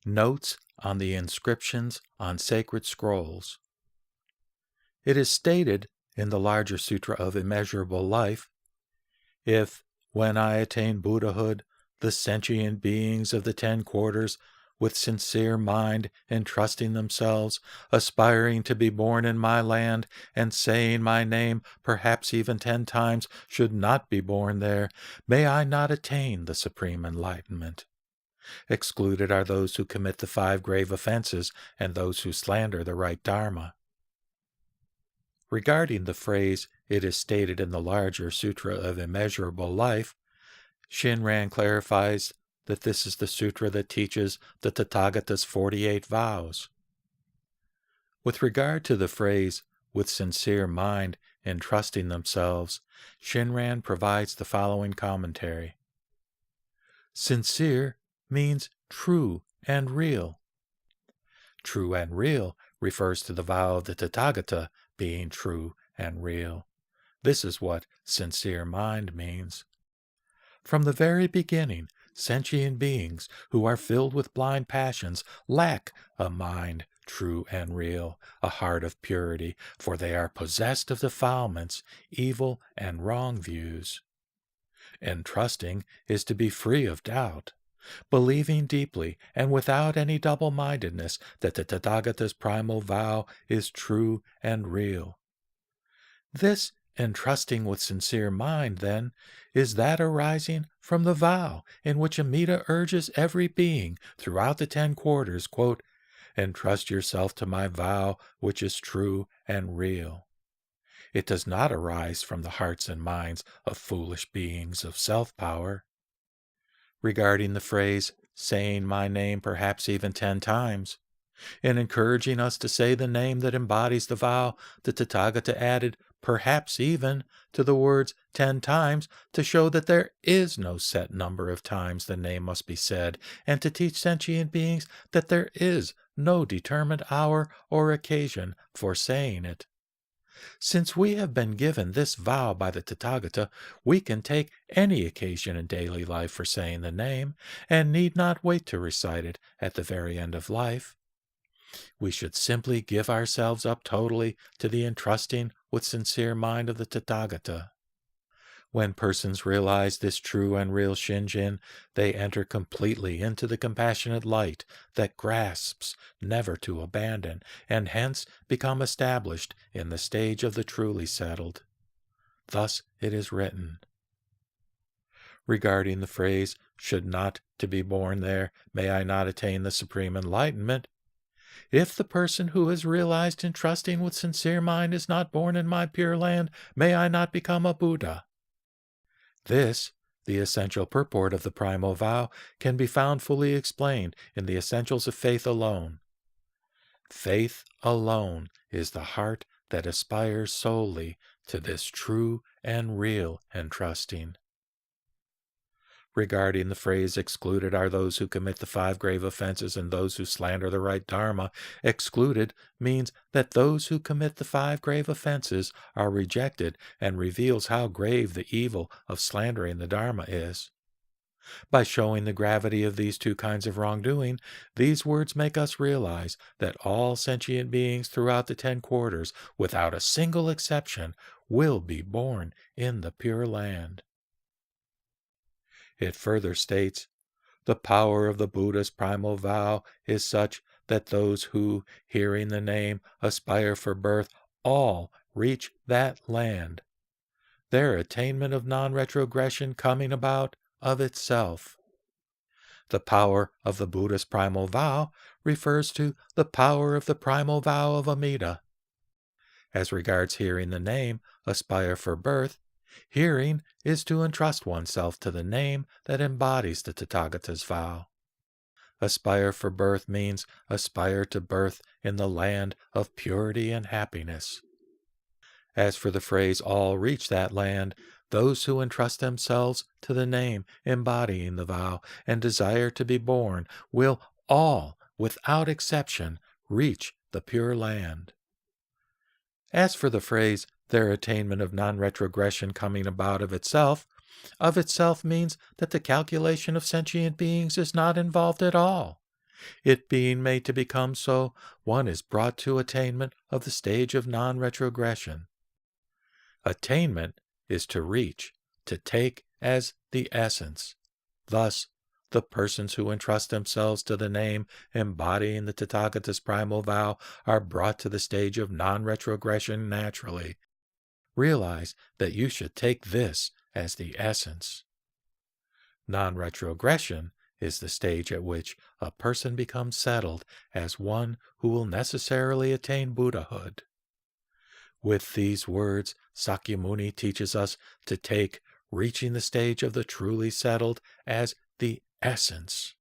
Notes on the Inscriptions on Sacred Scrolls. It is stated in the larger Sutra of Immeasurable Life, if, when I attain Buddhahood, the sentient beings of the 10 quarters, with sincere mind entrusting themselves, aspiring to be born in my land, and saying my name perhaps even 10 times, should not be born there, may I not attain the supreme enlightenment. Excluded are those who commit the 5 grave offenses and those who slander the right Dharma. Regarding the phrase, it is stated in the larger Sutra of Immeasurable Life, Shinran clarifies that this is the sutra that teaches the Tathagata's 48 vows. With regard to the phrase, with sincere mind entrusting themselves, Shinran provides the following commentary. Sincere means true and real. True and real refers to the vow of the Tathagata being true and real. This is what sincere mind means. From the very beginning, sentient beings who are filled with blind passions lack a mind true and real, a heart of purity, for they are possessed of defilements, evil and wrong views. Entrusting is to be free of doubt, believing deeply and without any double-mindedness that the Tathagata's primal vow is true and real. This entrusting with sincere mind, then, is that arising from the vow in which Amida urges every being throughout the 10 quarters, quote, entrust yourself to my vow which is true and real. It does not arise from the hearts and minds of foolish beings of self-power. Regarding the phrase, saying my name perhaps even 10 times, in encouraging us to say the name that embodies the vow, the Tathagata added, perhaps even, to the words 10 times to show that there is no set number of times the name must be said, and to teach sentient beings that there is no determined hour or occasion for saying it. Since we have been given this vow by the Tathagata, we can take any occasion in daily life for saying the name, and need not wait to recite it at the very end of life. We should simply give ourselves up totally to the entrusting with sincere mind of the Tathagata. When persons realize this true and real Shinjin, they enter completely into the compassionate light that grasps never to abandon, and hence become established in the stage of the truly settled. Thus it is written. Regarding the phrase, should not to be born there, may I not attain the supreme enlightenment, if the person who is realized in trusting with sincere mind is not born in my pure land, may I not become a Buddha. This, the essential purport of the primal vow, can be found fully explained in the Essentials of Faith alone. Faith alone is the heart that aspires solely to this true and real entrusting. Regarding the phrase, excluded are those who commit the 5 grave offenses and those who slander the right Dharma, excluded means that those who commit the 5 grave offenses are rejected, and reveals how grave the evil of slandering the Dharma is. By showing the gravity of these 2 kinds of wrongdoing, these words make us realize that all sentient beings throughout the 10 quarters, without a single exception, will be born in the Pure Land. It further states, the power of the Buddha's primal vow is such that those who, hearing the name, aspire for birth, all reach that land, their attainment of non-retrogression coming about of itself. The power of the Buddha's primal vow refers to the power of the primal vow of Amida. As regards hearing the name, aspire for birth, hearing is to entrust oneself to the name that embodies the Tathagata's vow. Aspire for birth means aspire to birth in the land of purity and happiness. As for the phrase, all reach that land, those who entrust themselves to the name embodying the vow and desire to be born will all, without exception, reach the Pure Land. As for the phrase, their attainment of non-retrogression coming about of itself means that the calculation of sentient beings is not involved at all. It being made to become so, one is brought to attainment of the stage of non-retrogression. Attainment is to reach, to take as the essence. Thus, the persons who entrust themselves to the name embodying the Tathagata's primal vow are brought to the stage of non-retrogression naturally. Realize that you should take this as the essence. Non-retrogression is the stage at which a person becomes settled as one who will necessarily attain Buddhahood. With these words, Sakyamuni teaches us to take reaching the stage of the truly settled as the essence.